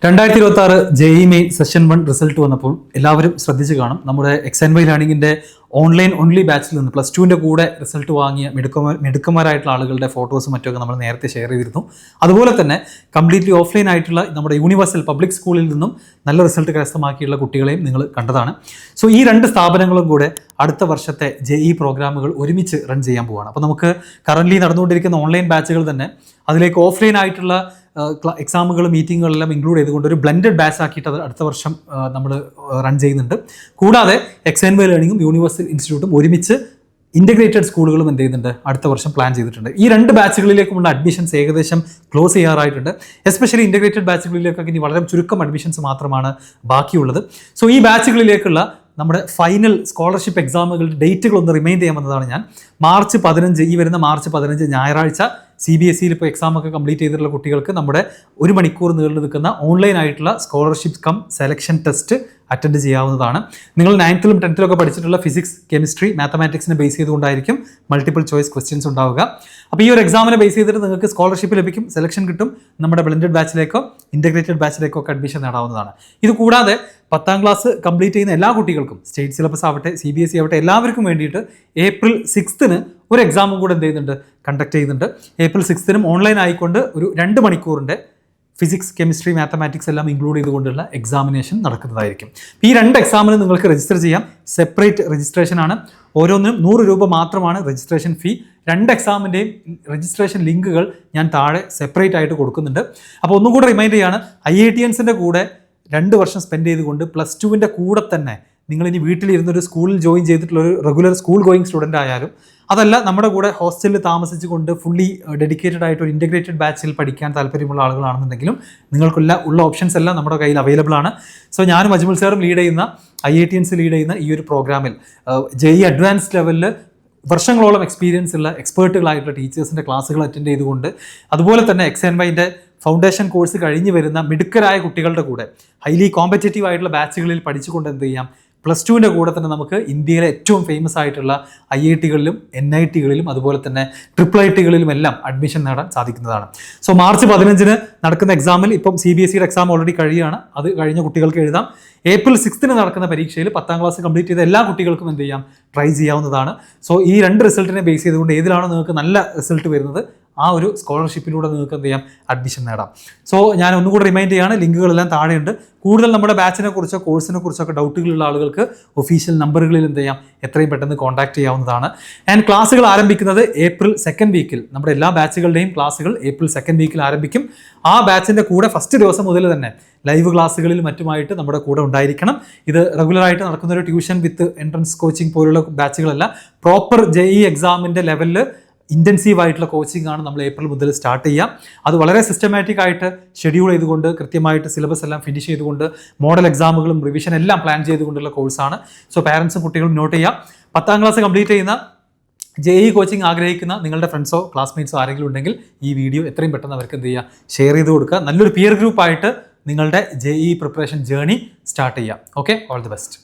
2026 JEE main session 1 result വന്നപ്പോൾ എല്ലാവരും ശ്രദ്ധിച്ചു കാണും. നമ്മുടെ XNY ലേണിംഗിന്റെ ഓൺലൈൻ ഓൺലി ബാച്ചിൽ നിന്ന് +2ന്റെ കൂടെ റിസൾട്ട് വാങ്ങിയ മിടുക്കന്മാരായിട്ടുള്ള ആളുകളുടെ ഫോട്ടോസും മറ്റൊക്കെ നമ്മൾ നേരത്തെ ഷെയർ ചെയ്തിരുന്നു. അതുപോലെ തന്നെ കംപ്ലീറ്റ്ലി ഓഫ്ലൈൻ ആയിട്ടുള്ള നമ്മുടെ യൂണിവേഴ്സൽ പബ്ലിക് സ്കൂളിൽ നിന്നും നല്ല റിസൾട്ട് കരസ്ഥമാക്കിയുള്ള കുട്ടികളെയും നിങ്ങൾ കണ്ടതാണ്. സോ ഈ രണ്ട് സ്ഥാപനങ്ങളും കൂടെ അടുത്ത വർഷത്തെ JEE പ്രോഗ്രാമുകൾ ഒരുമിച്ച് റൺ ചെയ്യാൻ പോവുകയാണ്. അപ്പോൾ നമുക്ക് കറൻ്റ്ലി നടന്നുകൊണ്ടിരിക്കുന്ന ഓൺലൈൻ ബാച്ചുകൾ തന്നെ അതിലേക്ക് ഓഫ്ലൈൻ ആയിട്ടുള്ള എക്സാമുകളും മീറ്റിങ്ങുകളെല്ലാം ഇൻക്ലൂഡ് ചെയ്തുകൊണ്ട് ഒരു ബ്ലെൻഡഡ് ബാച്ച് ആക്കിയിട്ട് അത് അടുത്ത വർഷം നമ്മൾ റൺ ചെയ്യുന്നുണ്ട്. കൂടാതെ XNY ലേണിംഗും യൂണിവേഴ്സൽ ഇൻസ്റ്റിറ്റ്യൂട്ടും ഒരുമിച്ച് ഇൻ്റഗ്രേറ്റഡ് സ്കൂളുകളും എന്ത് ചെയ്യുന്നുണ്ട്, അടുത്ത വർഷം പ്ലാൻ ചെയ്തിട്ടുണ്ട്. ഈ രണ്ട് ബാച്ചുകളിലേക്കുമുള്ള അഡ്മിഷൻസ് ഏകദേശം ക്ലോസ് ചെയ്യാറായിട്ടുണ്ട്. എസ്പെഷ്യലി ഇൻ്റഗ്രേറ്റഡ് ബാച്ചുകളിലേക്കൊക്കെ ഇനി വളരെ ചുരുക്കം അഡ്മിഷൻസ് മാത്രമാണ് ബാക്കിയുള്ളത്. സോ ഈ ബാച്ചുകളിലേക്കുള്ള നമ്മുടെ ഫൈനൽ സ്കോളർഷിപ്പ് എക്സാമുകളുടെ ഡേറ്റുകൾ ഒന്ന് റിമൈൻഡ് ചെയ്യാൻ വന്നതാണ് ഞാൻ. മാർച്ച് 15, ഈ വരുന്ന മാർച്ച് 15 ഞായറാഴ്ച CBSEയിൽ ഇപ്പോൾ എക്സാമൊക്കെ കംപ്ലീറ്റ് ചെയ്തിട്ടുള്ള കുട്ടികൾക്ക് നമ്മുടെ 1 മണിക്കൂർ നീണ്ടു നിൽക്കുന്ന ഓൺലൈൻ ആയിട്ടുള്ള scholarship cum selection test attend ചെയ്യാവുന്നതാണ്. നിങ്ങൾ 9th ലും 10th ലൊക്കെ പഠിച്ചിട്ടുള്ള ഫിസിക്സ്, കെമിസ്ട്രി, മാത്തമാറ്റിക്സിനെ ബേസ് ചെയ്തുകൊണ്ടായിരിക്കും മൾട്ടിപ്പിൾ ചോയ്സ് ക്വസ്റ്റ്യൻസ് ഉണ്ടാവുക. അപ്പോൾ ഈ ഒരു എക്സാമിനെ ബേസ് ചെയ്തിട്ട് നിങ്ങൾക്ക് സ്കോളർഷിപ്പ് ലഭിക്കും, സെലക്ഷൻ കിട്ടും, നമ്മുടെ ബ്ലെൻഡഡ് ബാച്ചിലേക്കോ ഇൻ്റഗ്രേറ്റഡ് ബാച്ചിലേക്കോ ഒക്കെ അഡ്മിഷൻ നേടാവുന്നതാണ്. ഇത് കൂടാതെ 10ാം ക്ലാസ് കംപ്ലീറ്റ് ചെയ്യുന്ന എല്ലാ കുട്ടികൾക്കും സ്റ്റേറ്റ് സിലബസ് ആവട്ടെ CBSE ആവട്ടെ എല്ലാവർക്കും വേണ്ടിയിട്ട് April 6 ഒരു എക്സാമും കൂടെ എന്ത് ചെയ്യുന്നുണ്ട്, കണ്ടക്ട് ചെയ്യുന്നുണ്ട്. April 6 ഓൺലൈൻ ആയിക്കൊണ്ട് ഒരു 2 മണിക്കൂറിൻ്റെ ഫിസിക്സ്, കെമിസ്ട്രി, മാത്തമാറ്റിക്സ് എല്ലാം ഇൻക്ലൂഡ് ചെയ്തുകൊണ്ടുള്ള എക്സാമിനേഷൻ നടക്കുന്നതായിരിക്കും. ഈ 2 എക്സാമിന് നിങ്ങൾക്ക് രജിസ്റ്റർ ചെയ്യാം. സെപ്പറേറ്റ് രജിസ്ട്രേഷൻ ആണ്. ഓരോന്നിനും 100 രൂപ മാത്രമാണ് രജിസ്ട്രേഷൻ ഫീ. 2 എക്സാമിൻ്റെയും രജിസ്ട്രേഷൻ ലിങ്കുകൾ ഞാൻ താഴെ സെപ്പറേറ്റ് ആയിട്ട് കൊടുക്കുന്നുണ്ട്. അപ്പോൾ ഒന്നും കൂടെ റിമൈൻഡ് ചെയ്യാണ്, IITians കൂടെ 2 വർഷം സ്പെൻഡ് ചെയ്തുകൊണ്ട് +2ൻ്റെ കൂടെ തന്നെ നിങ്ങളിനി വീട്ടിലിരുന്നൊരു സ്കൂളിൽ ജോയിൻ ചെയ്തിട്ടുള്ള ഒരു റെഗുലർ സ്കൂൾ ഗോയിങ് സ്റ്റുഡൻ്റ് ആയാലും അതല്ല നമ്മുടെ കൂടെ ഹോസ്റ്റലിൽ താമസിച്ചുകൊണ്ട് ഫുള്ളി ഡെഡിക്കേറ്റഡ് ആയിട്ട് ഒരു ഇൻ്റഗ്രേറ്റഡ് ബാച്ചിൽ പഠിക്കാൻ താല്പര്യമുള്ള ആളുകളാണെന്നുണ്ടെങ്കിലും ഉള്ള ഓപ്ഷൻസ് എല്ലാം നമ്മുടെ കയ്യിൽ അവൈലബിൾ ആണ്. സോ ഞാനും അജ്മൽ സാറും ലീഡ് ചെയ്യുന്ന IITians ലീഡ് ചെയ്യുന്ന ഈ ഒരു പ്രോഗ്രാമിൽ JEE അഡ്വാൻസ്ഡ് ലെവലിൽ വർഷങ്ങളോളം എക്സ്പീരിയൻസ് ഉള്ള എക്സ്പേർട്ടുകളായിട്ടുള്ള ടീച്ചേഴ്സിൻ്റെ ക്ലാസ്സുകൾ അറ്റൻഡ് ചെയ്തുകൊണ്ട് അതുപോലെ തന്നെ XNYൻ്റെ ഫൗണ്ടേഷൻ കോഴ്സ് കഴിഞ്ഞ് വരുന്ന മിടുക്കരായ കുട്ടികളുടെ കൂടെ ഹൈലി കോമ്പറ്റേറ്റീവ് ആയിട്ടുള്ള ബാച്ചുകളിൽ പഠിച്ചുകൊണ്ട് എന്ത് ചെയ്യാം, +2ൻ്റെ കൂടെ തന്നെ നമുക്ക് ഇന്ത്യയിലെ ഏറ്റവും ഫേമസ് ആയിട്ടുള്ള IITകളിലും NITകളിലും അതുപോലെ തന്നെ IIITകളിലും എല്ലാം അഡ്മിഷൻ നേടാൻ സാധിക്കുന്നതാണ്. സോ മാർച്ച് 15 നടക്കുന്ന എക്സാമിൽ ഇപ്പം CBSEയുടെ എക്സാം ഓൾറെഡി കഴിയുകയാണ്. അത് കഴിഞ്ഞ കുട്ടികൾക്ക് എഴുതാം. April 6 നടക്കുന്ന പരീക്ഷയിൽ 10ാം ക്ലാസ് കംപ്ലീറ്റ് ചെയ്ത എല്ലാ കുട്ടികൾക്കും എന്ത് ചെയ്യാം, ട്രൈ ചെയ്യാവുന്നതാണ്. സോ ഈ 2 റിസൾട്ടിനെ ബേസ് ചെയ്തുകൊണ്ട് ഏതിലാണോ നിങ്ങൾക്ക് നല്ല റിസൾട്ട് വരുന്നത് ആ ഒരു സ്കോളർഷിപ്പിലൂടെ നിങ്ങൾക്ക് എന്ത് ചെയ്യാം, അഡ്മിഷൻ നേടാം. സോ ഞാൻ ഒന്നുകൂടി റിമൈൻഡ് ചെയ്യാണ്, ലിങ്കുകളെല്ലാം താഴെയുണ്ട്. കൂടുതൽ നമ്മുടെ ബാച്ചിനെ കുറിച്ചോ കോഴ്സിനെ കുറിച്ചൊക്കെ ഡൗട്ടുകളുള്ള ആളുകൾക്ക് ഒഫീഷ്യൽ നമ്പറുകളിൽ എന്ത് ചെയ്യാം, എത്രയും പെട്ടെന്ന് കോൺടാക്ട് ചെയ്യാവുന്നതാണ്. ആൻഡ് ക്ലാസ്സുകൾ ആരംഭിക്കുന്നത് April 2 വീക്കിൽ. നമ്മുടെ എല്ലാ ബാച്ചുകളുടെയും ക്ലാസ്സുകൾ April 2 വീക്കിൽ ആരംഭിക്കും. ആ ബാച്ചിൻ്റെ കൂടെ ഫസ്റ്റ് ദിവസം മുതൽ തന്നെ ലൈവ് ക്ലാസ്സുകളിൽ മറ്റുമായിട്ട് നമ്മുടെ കൂടെ ഉണ്ടായിരിക്കണം. ഇത് റെഗുലറായിട്ട് നടക്കുന്ന ഒരു ട്യൂഷൻ വിത്ത് എൻട്രൻസ് കോച്ചിങ് പോലുള്ള ബാച്ചുകളല്ല, പ്രോപ്പർ JEE എക്സാമിൻ്റെ ലെവലിൽ ഇൻറ്റൻസീവ് ആയിട്ടുള്ള കോച്ചിങ് ആണ് നമ്മൾ April മുതൽ സ്റ്റാർട്ട് ചെയ്യാം. അത് വളരെ സിസ്റ്റമാറ്റിക് ആയിട്ട് ഷെഡ്യൂൾ ചെയ്തുകൊണ്ട് കൃത്യമായിട്ട് സിലബസ് എല്ലാം ഫിനിഷ് ചെയ്തുകൊണ്ട് മോഡൽ എക്സാമുകളും റിവിഷൻ എല്ലാം പ്ലാൻ ചെയ്തുകൊണ്ടുള്ള കോഴ്സാണ്. സോ പാരൻസും കുട്ടികളും നോട്ട് ചെയ്യാം. 10ാം ക്ലാസ് കംപ്ലീറ്റ് ചെയ്യുന്ന JEE കോച്ചിങ് ആഗ്രഹിക്കുന്ന നിങ്ങളുടെ ഫ്രണ്ട്സോ ക്ലാസ്മേറ്റ്സോ ആരെങ്കിലും ഉണ്ടെങ്കിൽ ഈ വീഡിയോ എത്രയും പെട്ടെന്ന് അവർക്ക് എന്ത് ചെയ്യുക, ഷെയർ ചെയ്ത് കൊടുക്കുക. നല്ലൊരു പിയർ ഗ്രൂപ്പായിട്ട് നിങ്ങളുടെ JEE പ്രിപ്പറേഷൻ ജേർണി സ്റ്റാർട്ട് ചെയ്യാം. Okay, all the best.